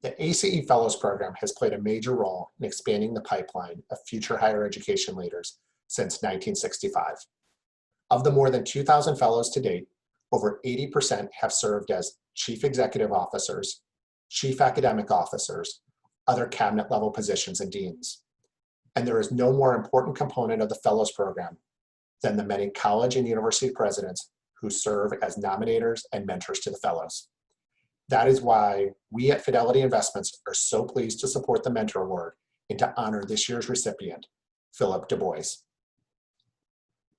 The ACE Fellows Program has played a major role in expanding the pipeline of future higher education leaders since 1965. Of the more than 2,000 fellows to date, over 80% have served as chief executive officers, chief academic officers, other cabinet level positions, and deans. And there is no more important component of the Fellows Program than the many college and university presidents who serve as nominators and mentors to the fellows. That is why we at Fidelity Investments are so pleased to support the Mentor Award and to honor this year's recipient, Philip Dubois.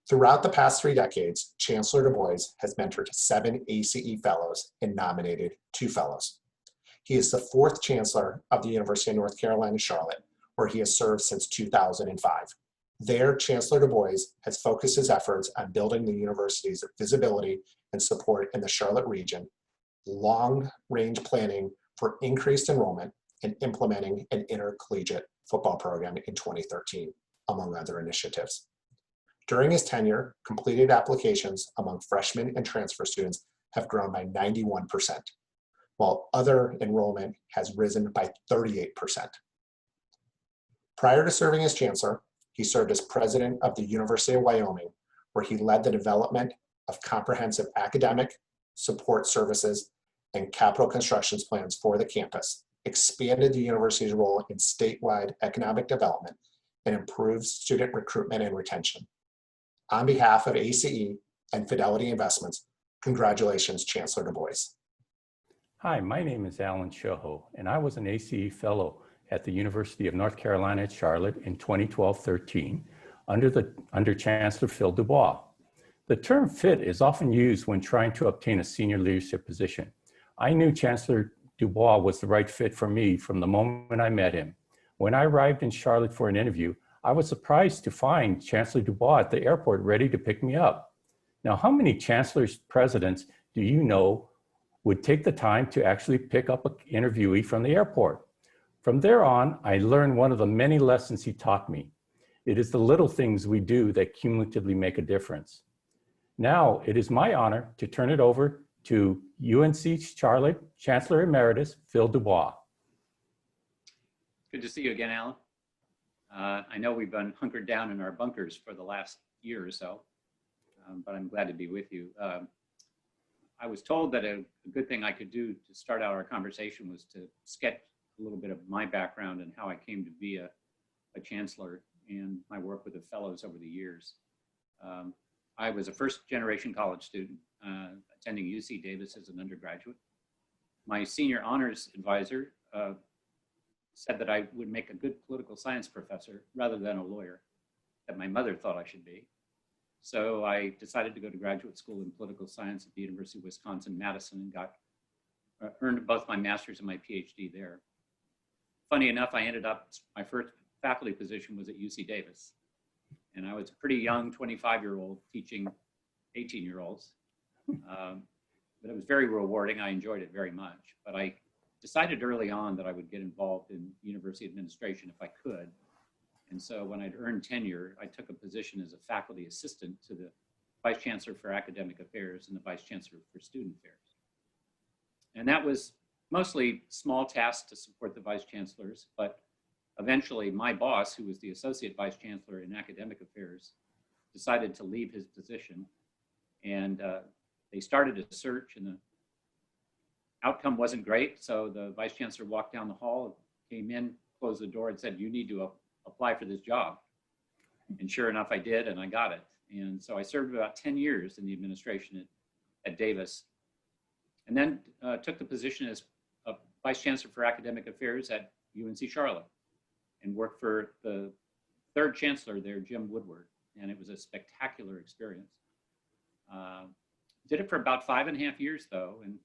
Throughout the past 3 decades, Chancellor Dubois has mentored 7 ACE Fellows and nominated 2 Fellows. He is the 4th Chancellor of the University of North Carolina, Charlotte, where he has served since 2005. There, Chancellor Dubois has focused his efforts on building the university's visibility and support in the Charlotte region, long-range planning for increased enrollment, and implementing an intercollegiate football program in 2013, among other initiatives. During his tenure, completed applications among freshmen and transfer students have grown by 91%, while other enrollment has risen by 38%. Prior to serving as chancellor, he served as president of the University of Wyoming, where he led the development of comprehensive academic, support services, and capital constructions plans for the campus, expanded the university's role in statewide economic development, and improved student recruitment and retention. On behalf of ACE and Fidelity Investments, congratulations, Chancellor Dubois. Hi, my name is Alan Shoho, and I was an ACE Fellow at the University of North Carolina at Charlotte in 2012-13 under Chancellor Phil Dubois. The term fit is often used when trying to obtain a senior leadership position. I knew Chancellor Dubois was the right fit for me from the moment I met him. When I arrived in Charlotte for an interview, I was surprised to find Chancellor Dubois at the airport ready to pick me up. Now, how many chancellors, presidents do you know would take the time to actually pick up an interviewee from the airport? From there on, I learned one of the many lessons he taught me. It is the little things we do that cumulatively make a difference. Now, it is my honor to turn it over to UNC Charlotte Chancellor Emeritus, Phil Dubois. Good to see you again, Alan. I know we've been hunkered down in our bunkers for the last year or so, but I'm glad to be with you. I was told that a good thing I could do to start out our conversation was to sketch a little bit of my background and how I came to be a chancellor and my work with the fellows over the years. I was a first-generation college student attending UC Davis as an undergraduate. My senior honors advisor said that I would make a good political science professor rather than a lawyer, that my mother thought I should be. So I decided to go to graduate school in political science at the University of Wisconsin-Madison and earned both my master's and my PhD there. Funny enough, I ended up, my first faculty position was at UC Davis. And I was a pretty young 25-year-old teaching 18-year-olds. But it was very rewarding. I enjoyed it very much. But I decided early on that I would get involved in university administration if I could. And so when I'd earned tenure, I took a position as a faculty assistant to the Vice Chancellor for Academic Affairs and the Vice Chancellor for Student Affairs. And that was mostly small tasks to support the Vice Chancellors, but eventually my boss, who was the Associate Vice Chancellor in Academic Affairs, decided to leave his position. And they started a search and the outcome wasn't great. So the Vice Chancellor walked down the hall, came in, closed the door and said, "You need to apply for this job." And sure enough, I did, and I got it. And so I served about 10 years in the administration at Davis, and then took the position as a Vice Chancellor for Academic Affairs at UNC Charlotte and worked for the 3rd Chancellor there, Jim Woodward. And it was a spectacular experience. Did it for about 5.5 years though, and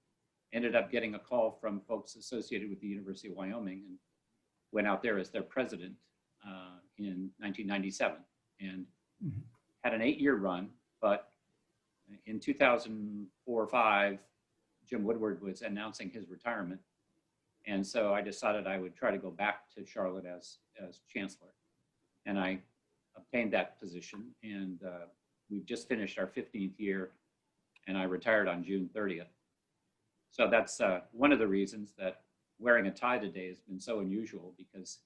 ended up getting a call from folks associated with the University of Wyoming and went out there as their president in 1997 and had an 8-year run. But in 2004 or 5, Jim Woodward was announcing his retirement. And so I decided I would try to go back to Charlotte as chancellor. And I obtained that position. And we've just finished our 15th year, and I retired on June 30th. So that's one of the reasons that wearing a tie today has been so unusual because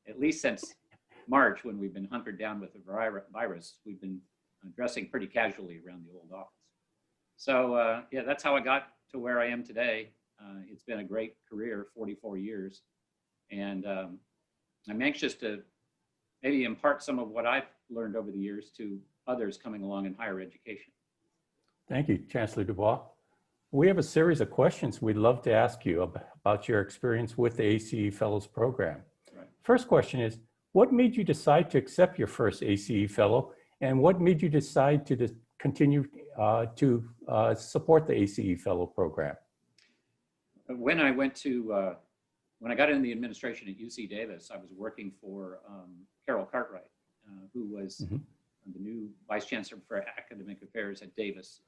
at least since March, when we've been hunkered down with the virus, we've been dressing pretty casually around the old office. So yeah, that's how I got to where I am today. It's been a great career, 44 years. And I'm anxious to maybe impart some of what I've learned over the years to others coming along in higher education. Thank you, Chancellor Dubois. We have a series of questions we'd love to ask you about your experience with the ACE Fellows Program. Right. First question is, what made you decide to accept your first ACE Fellow, and what made you decide to continue to support the ACE Fellow Program? When I went to, when I got into the administration at UC Davis, I was working for Carol Cartwright, who was the new Vice Chancellor for Academic Affairs at Davis.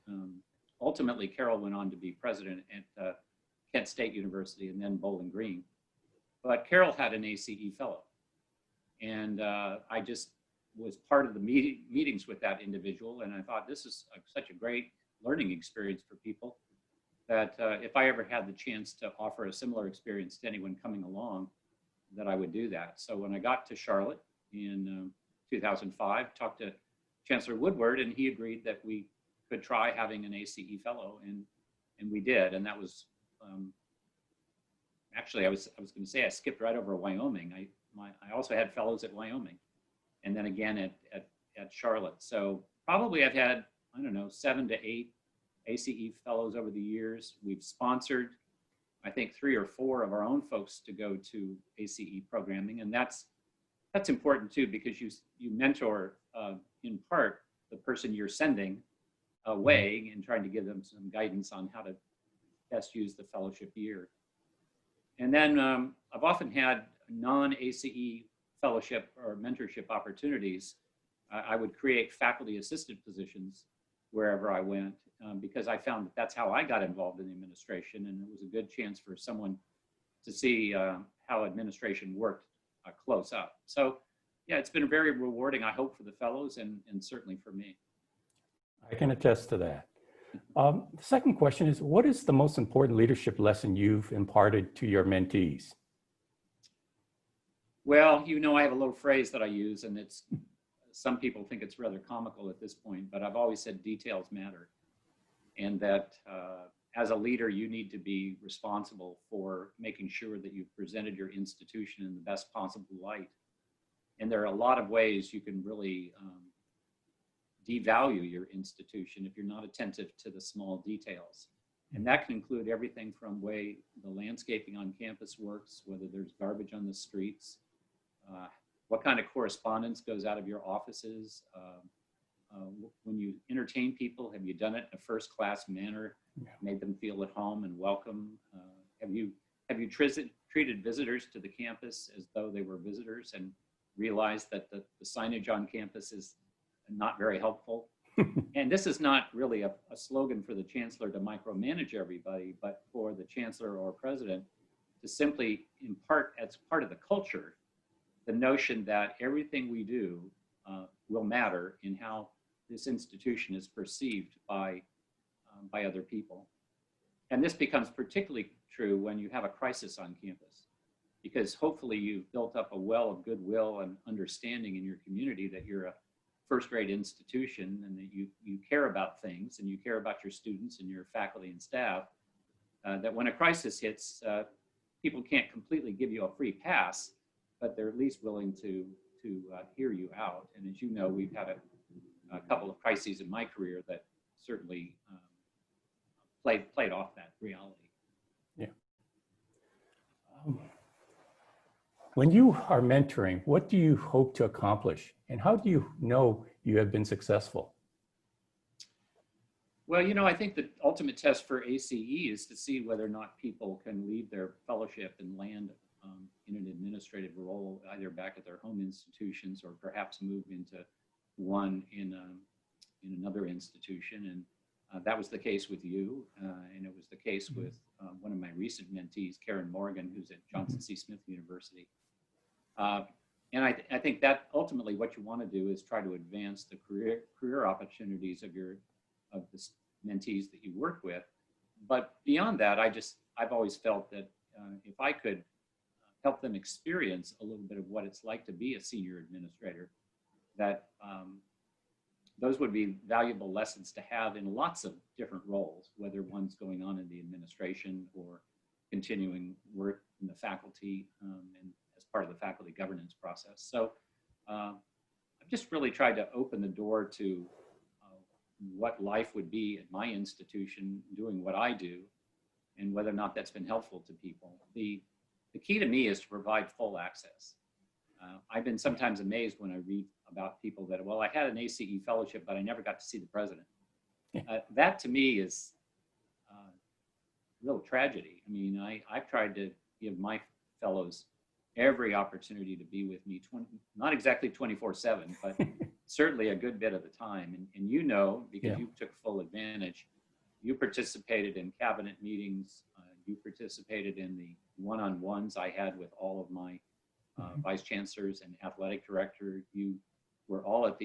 Ultimately, Carol went on to be president at Kent State University and then Bowling Green. But Carol had an ACE Fellow. And I just was part of the meetings with that individual. And I thought this is such a great learning experience for people that if I ever had the chance to offer a similar experience to anyone coming along, that I would do that. So when I got to Charlotte in 2005, talked to Chancellor Woodward, and he agreed that we could try having an ACE Fellow, and we did. And that was, actually, I was going to say I skipped right over Wyoming. I also had fellows at Wyoming, and then again at Charlotte. So probably I've had, I don't know, 7 to 8 ACE fellows over the years. We've sponsored, I think, 3 or 4 of our own folks to go to ACE programming, and that's important too, because you mentor in part the person you're sending away and trying to give them some guidance on how to best use the fellowship year. And then I've often had non-ACE fellowship or mentorship opportunities. I would create faculty assisted positions wherever I went because I found that that's how I got involved in the administration, and it was a good chance for someone to see how administration worked close up. So yeah, it's been very rewarding, I hope, for the fellows and certainly for me. I can attest to that. The second question is, what is the most important leadership lesson you've imparted to your mentees? Well, you know, I have a little phrase that I use, and it's, some people think it's rather comical at this point, but I've always said details matter. And that as a leader, you need to be responsible for making sure that you've presented your institution in the best possible light. And there are a lot of ways you can really devalue your institution if you're not attentive to the small details. And that can include everything from way the landscaping on campus works, whether there's garbage on the streets, what kind of correspondence goes out of your offices, when you entertain people, have you done it in a first-class manner, made them feel at home and welcome? Have you treated visitors to the campus as though they were visitors and realized that the signage on campus is not very helpful? And this is not really a slogan for the chancellor to micromanage everybody, but for the chancellor or president to simply impart, as part of the culture, the notion that everything we do will matter in how this institution is perceived by other people. And this becomes particularly true when you have a crisis on campus, because hopefully you've built up a well of goodwill and understanding in your community that you're a first-rate institution and that you care about things and you care about your students and your faculty and staff, that when a crisis hits, people can't completely give you a free pass, but they're at least willing to hear you out. And as you know, we've had a couple of crises in my career that certainly played off that reality. Yeah. When you are mentoring, what do you hope to accomplish? And how do you know you have been successful? Well, you know, I think the ultimate test for ACE is to see whether or not people can leave their fellowship and land in an administrative role, either back at their home institutions or perhaps move into one in another institution. And that was the case with you, and it was the case with one of my recent mentees, Karen Morgan, who's at Johnson C. Smith University. And I think that ultimately what you want to do is try to advance the career opportunities of the mentees that you work with. But beyond that, I've always felt that if I could help them experience a little bit of what it's like to be a senior administrator, that those would be valuable lessons to have in lots of different roles, whether one's going on in the administration or continuing work in the faculty and as part of the faculty governance process. So I've just really tried to open the door to what life would be at my institution doing what I do, and whether or not that's been helpful to people. The key to me is to provide full access. I've been sometimes amazed when I read about people that, well, I had an ACE fellowship, but I never got to see the president. That to me is real tragedy. I mean, I've tried to give my fellows every opportunity to be with me, not exactly 24/7, but certainly a good bit of the time. And you know, because you took full advantage, you participated in cabinet meetings, you participated in the one-on-ones I had with all of my vice chancellors and athletic director. You were all at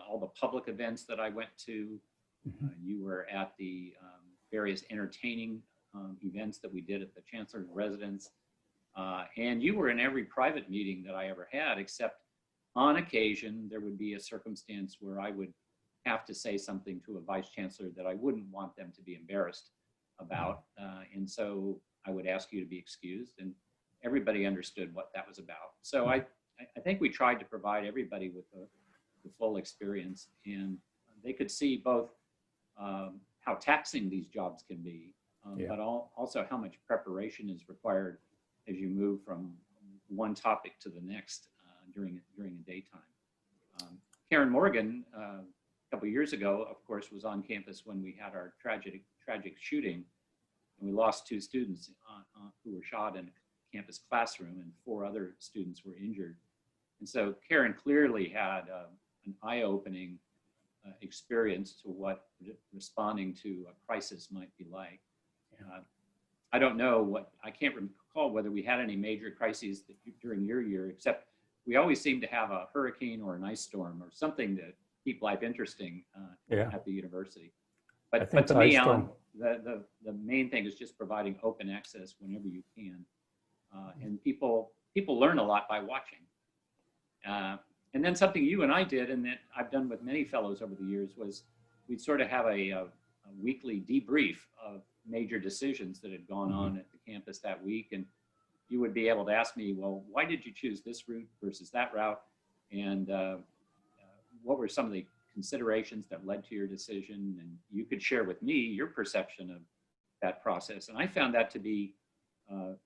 all the public events that I went to. You were at the various entertaining events that we did at the chancellor's residence. And you were in every private meeting that I ever had, except on occasion, there would be a circumstance where I would have to say something to a vice chancellor that I wouldn't want them to be embarrassed about. And so I would ask you to be excused, and everybody understood what that was about. So I think we tried to provide everybody with the full experience, and they could see both how taxing these jobs can be, but also how much preparation is required as you move from one topic to the next during a daytime. Karen Morgan, a couple of years ago, of course, was on campus when we had our tragic shooting, and we lost 2 students who were shot in a campus classroom, and 4 other students were injured. And so Karen clearly had an eye-opening experience to what responding to a crisis might be like. I don't know I can't recall whether we had any major crises during your year, except we always seem to have a hurricane or an ice storm or something to keep life interesting at the university. But to me, Alan, the main thing is just providing open access whenever you can. And people learn a lot by watching. And then something you and I did, and that I've done with many fellows over the years, was we'd sort of have a weekly debrief of major decisions that had gone on at the campus that week. And you would be able to ask me, well, why did you choose this route versus that route? And what were some of the considerations that led to your decision? And you could share with me your perception of that process. And I found that to be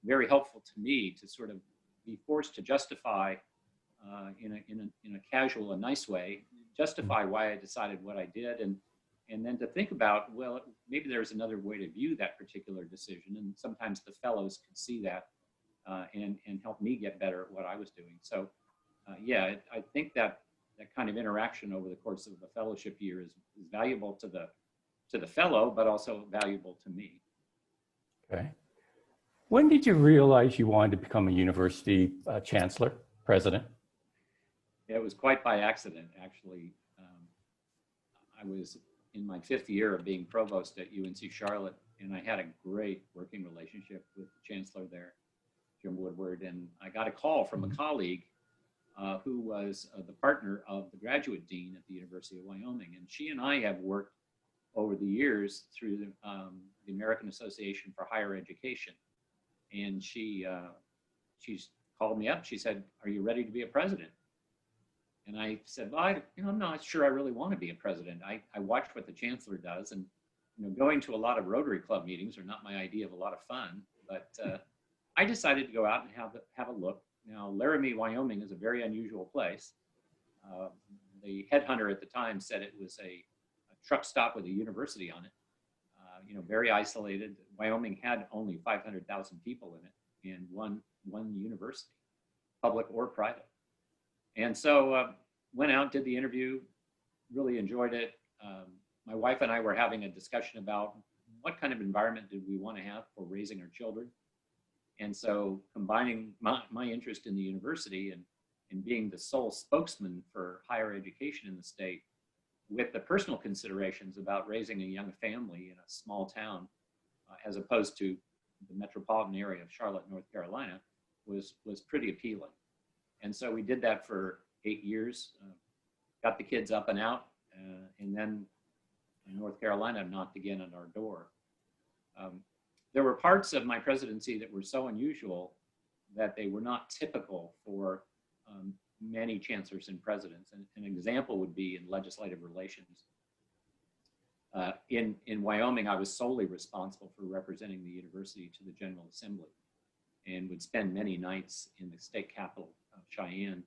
very helpful to me, to sort of be forced to justify in a casual and nice way, justify why I decided what I did, and then to think about, well, maybe there's another way to view that particular decision. And sometimes the fellows could see that and help me get better at what I was doing. So I think that kind of interaction over the course of the fellowship year is valuable to the fellow, but also valuable to me. Okay. When did you realize you wanted to become a university chancellor, president? It was quite by accident, actually. I was in my 5th year of being provost at UNC Charlotte, and I had a great working relationship with the chancellor there, Jim Woodward, and I got a call from a colleague who was the partner of the graduate dean at the University of Wyoming. And she and I have worked over the years through the American Association for Higher Education. And she's called me up. She said, "Are you ready to be a president?" And I said, "Well, I'm not sure I really want to be a president. I watch what the chancellor does, and going to a lot of Rotary Club meetings are not my idea of a lot of fun. But I decided to go out and have a look. Now, Laramie, Wyoming is a very unusual place. The headhunter at the time said it was a truck stop with a university on it. Very isolated. Wyoming had only 500,000 people in it, and one university, public or private. And so went out, did the interview, really enjoyed it. My wife and I were having a discussion about what kind of environment did we want to have for raising our children. And so combining my interest in the university and being the sole spokesman for higher education in the state with the personal considerations about raising a young family in a small town, as opposed to the metropolitan area of Charlotte, North Carolina, was pretty appealing. And so we did that for 8 years, got the kids up and out, and then North Carolina knocked again at our door. There were parts of my presidency that were so unusual that they were not typical for many chancellors and presidents. And an example would be in legislative relations. In Wyoming, I was solely responsible for representing the university to the General Assembly and would spend many nights in the state capital of Cheyenne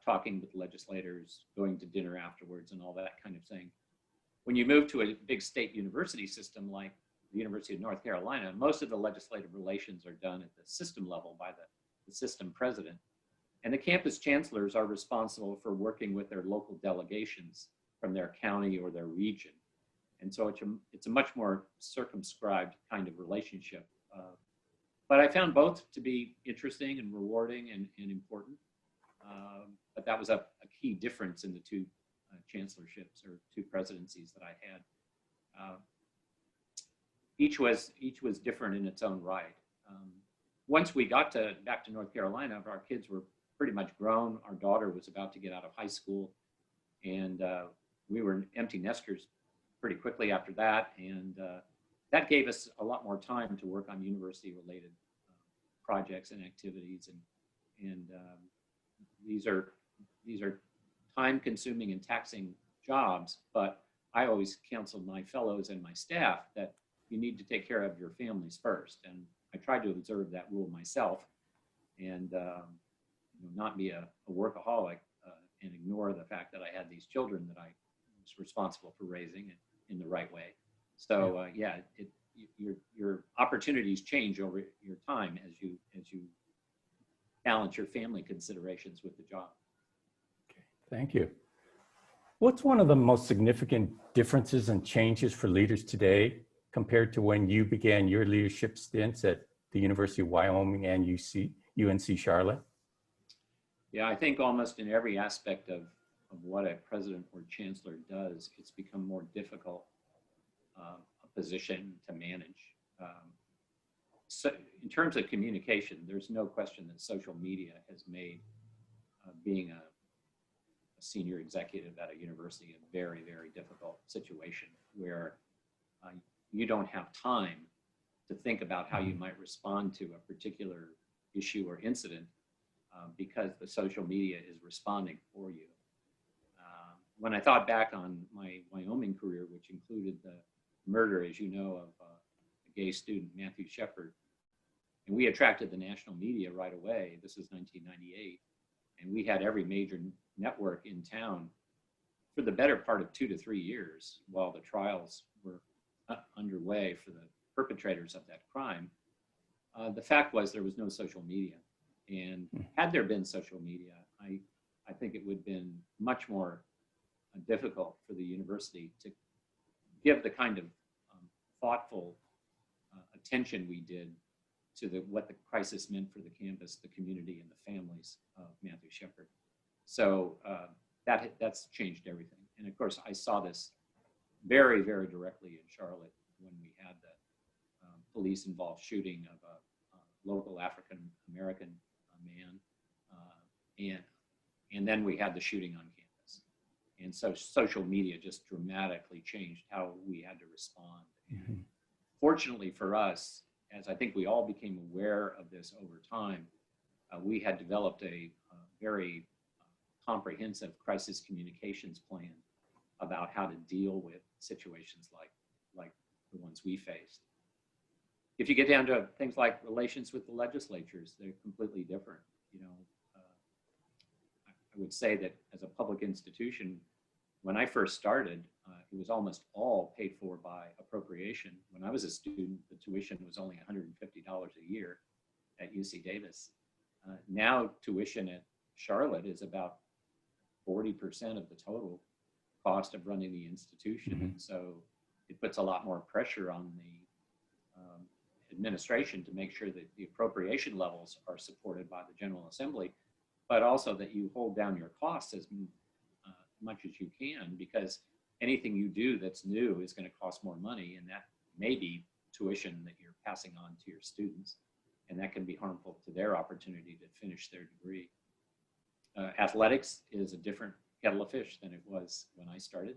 talking with legislators, going to dinner afterwards, and all that kind of thing. When you move to a big state university system like the University of North Carolina, most of the legislative relations are done at the system level by the system president. And the campus chancellors are responsible for working with their local delegations from their county or their region. And so it's a much more circumscribed kind of relationship. But I found both to be interesting and rewarding and important. But that was a key difference in the two chancellorships or two presidencies that I had. Each was different in its own right. Once we got back to North Carolina, our kids were pretty much grown. Our daughter was about to get out of high school, and we were empty nesters pretty quickly after that. And that gave us a lot more time to work on university-related projects and activities. And these are time-consuming and taxing jobs, but I always counseled my fellows and my staff that you need to take care of your families first. And I tried to observe that rule myself and not be a workaholic and ignore the fact that I had these children that I was responsible for raising in the right way. So your opportunities change over your time as you balance your family considerations with the job. Okay, thank you. What's one of the most significant differences and changes for leaders today compared to when you began your leadership stints at the University of Wyoming and UNC Charlotte? Yeah, I think almost in every aspect of what a president or chancellor does, it's become more difficult a position to manage. So in terms of communication, there's no question that social media has made being a senior executive at a university a very, very difficult situation where you don't have time to think about how you might respond to a particular issue or incident because the social media is responding for you. When I thought back on my Wyoming career, which included the murder, as you know, of a gay student, Matthew Shepard, and we attracted the national media right away. This was 1998, and we had every major network in town for the better part of 2 to 3 years while the trials were underway for the perpetrators of that crime. The fact was there was no social media, and had there been social media, I think it would have been much more difficult for the university to give the kind of thoughtful attention we did to what the crisis meant for the campus, the community, and the families of Matthew Shepard. So that's changed everything. And of course, I saw this very, very directly in Charlotte when we had the police-involved shooting of a local African-American man, and then we had the shooting on campus. And so social media just dramatically changed how we had to respond. Mm-hmm. Fortunately for us, as I think we all became aware of this over time, we had developed a very comprehensive crisis communications plan about how to deal with situations like the ones we faced. If you get down to things like relations with the legislatures, they're completely different. You know, I would say that as a public institution, when I first started, it was almost all paid for by appropriation. When I was a student, the tuition was only $150 a year at UC Davis. Now tuition at Charlotte is about 40% of the total cost of running the institution. Mm-hmm. So it puts a lot more pressure on the administration to make sure that the appropriation levels are supported by the General Assembly, but also that you hold down your costs as much as you can, because anything you do that's new is going to cost more money, and that may be tuition that you're passing on to your students, and that can be harmful to their opportunity to finish their degree. Athletics is a different kettle of fish than it was when I started.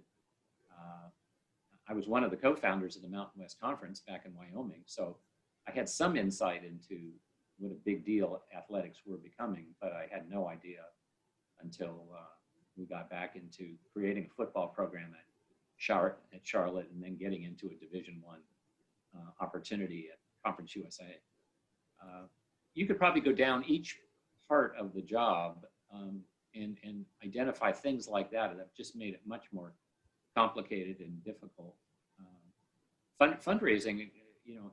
I was one of the co-founders of the Mountain West Conference back in Wyoming, so I had some insight into what a big deal athletics were becoming, but I had no idea until we got back into creating a football program at Charlotte, and then getting into a Division I opportunity at Conference USA. You could probably go down each part of the job and identify things like that that have just made it much more complicated and difficult. Fundraising,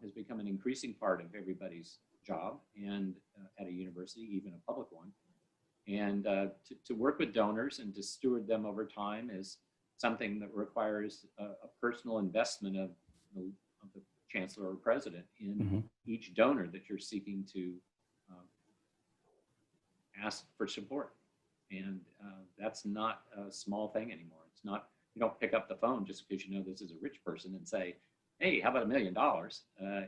has become an increasing part of everybody's job, and at a university, even a public one. And to work with donors and to steward them over time is something that requires a personal investment of the chancellor or president in each donor that you're seeking to ask for support. And that's not a small thing anymore. It's not, you don't pick up the phone just because you know this is a rich person and say, hey, how about $1 million?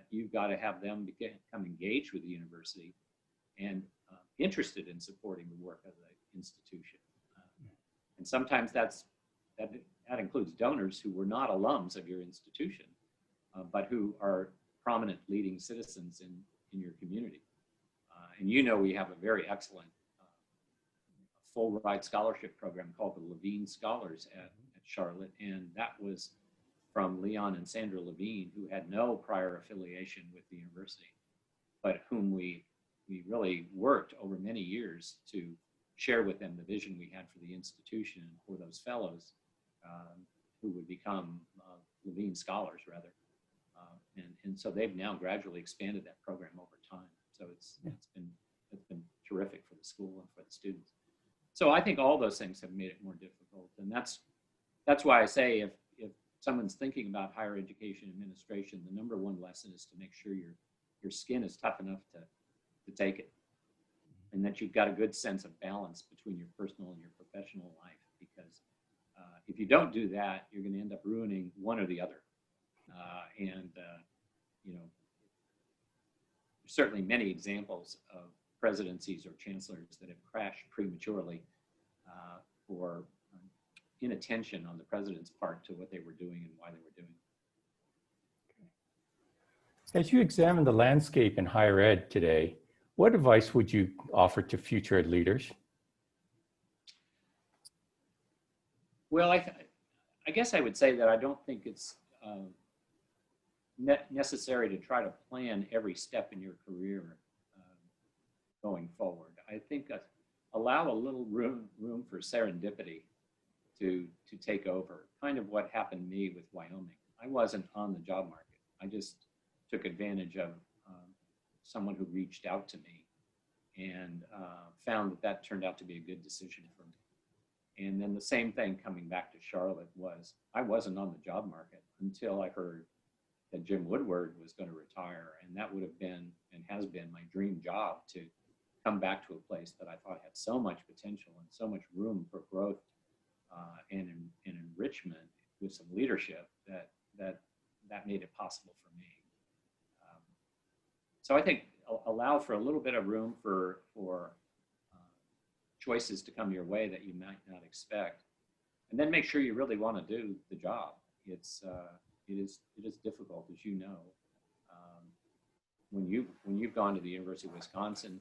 You've got to have them become engaged with the university and interested in supporting the work of the institution. And sometimes that includes donors who were not alums of your institution, but who are prominent leading citizens in your community. And we have a very excellent full ride scholarship program called the Levine Scholars at Charlotte. And that was from Leon and Sandra Levine, who had no prior affiliation with the university, but whom we really worked over many years to share with them the vision we had for the institution and for those fellows who would become Levine Scholars, rather. And so they've now gradually expanded that program over time. So it's been terrific for the school and for the students. So I think all those things have made it more difficult. And that's why I say if someone's thinking about higher education administration, the number one lesson is to make sure your skin is tough enough to take it, and that you've got a good sense of balance between your personal and your professional life. Because if you don't do that, you're going to end up ruining one or the other. There's certainly many examples of presidencies or chancellors that have crashed prematurely for inattention on the president's part to what they were doing and why they were doing it. As you examine the landscape in higher ed today, what advice would you offer to future ed leaders? Well, I guess I would say that I don't think it's necessary to try to plan every step in your career going forward. I think allow a little room for serendipity to take over. Kind of what happened to me with Wyoming. I wasn't on the job market. I just took advantage of someone who reached out to me and found that turned out to be a good decision for me. And then the same thing coming back to Charlotte was I wasn't on the job market until I heard that Jim Woodward was going to retire. And that would have been and has been my dream job, to come back to a place that I thought had so much potential and so much room for growth and enrichment with some leadership that made it possible for me. So I think allow for a little bit of room for choices to come your way that you might not expect, and then make sure you really want to do the job. It is difficult, as you know. When you've gone to the University of Wisconsin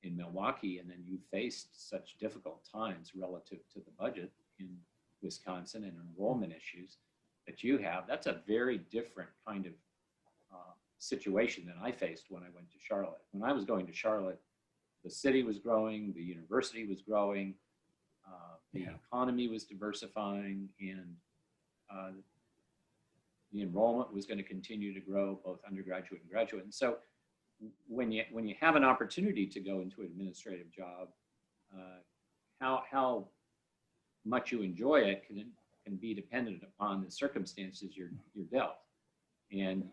in Milwaukee, and then you faced such difficult times relative to the budget in Wisconsin and enrollment issues that you have, that's a very different kind of situation than I faced when I went to Charlotte. When I was going to Charlotte, the city was growing, the university was growing, the economy was diversifying, and the enrollment was going to continue to grow, both undergraduate and graduate. And so when you have an opportunity to go into an administrative job, how much you enjoy it can be dependent upon the circumstances you're dealt. And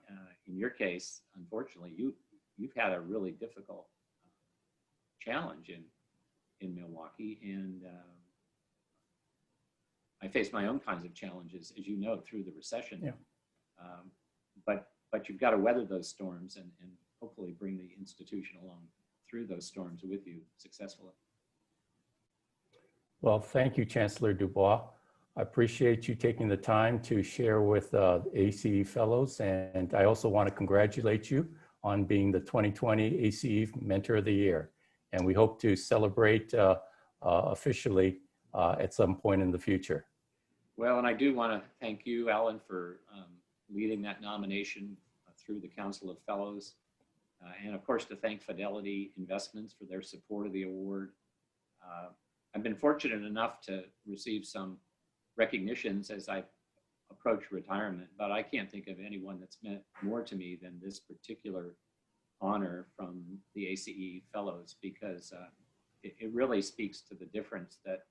in your case, unfortunately, you've had a really difficult challenge in Milwaukee, and I faced my own kinds of challenges, as you know, through the recession. Yeah. But but you've got to weather those storms and hopefully bring the institution along through those storms with you successfully. Well, thank you, Chancellor Dubois. I appreciate you taking the time to share with ACE Fellows, and I also want to congratulate you on being the 2020 ACE Mentor of the Year. And we hope to celebrate officially at some point in the future. Well, and I do want to thank you, Alan, for leading that nomination through the Council of Fellows. And of course, to thank Fidelity Investments for their support of the award. I've been fortunate enough to receive some recognitions as I approach retirement, but I can't think of anyone that's meant more to me than this particular honor from the ACE Fellows, because it really speaks to the difference that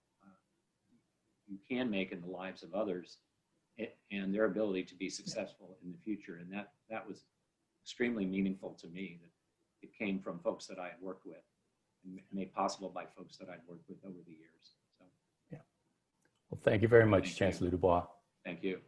you can make in the lives of others and their ability to be successful in the future. And that was extremely meaningful to me, that it came from folks that I had worked with and made possible by folks that I'd worked with over the years. So, yeah. Well, thank you very much, Thank you. Chancellor Dubois. Thank you.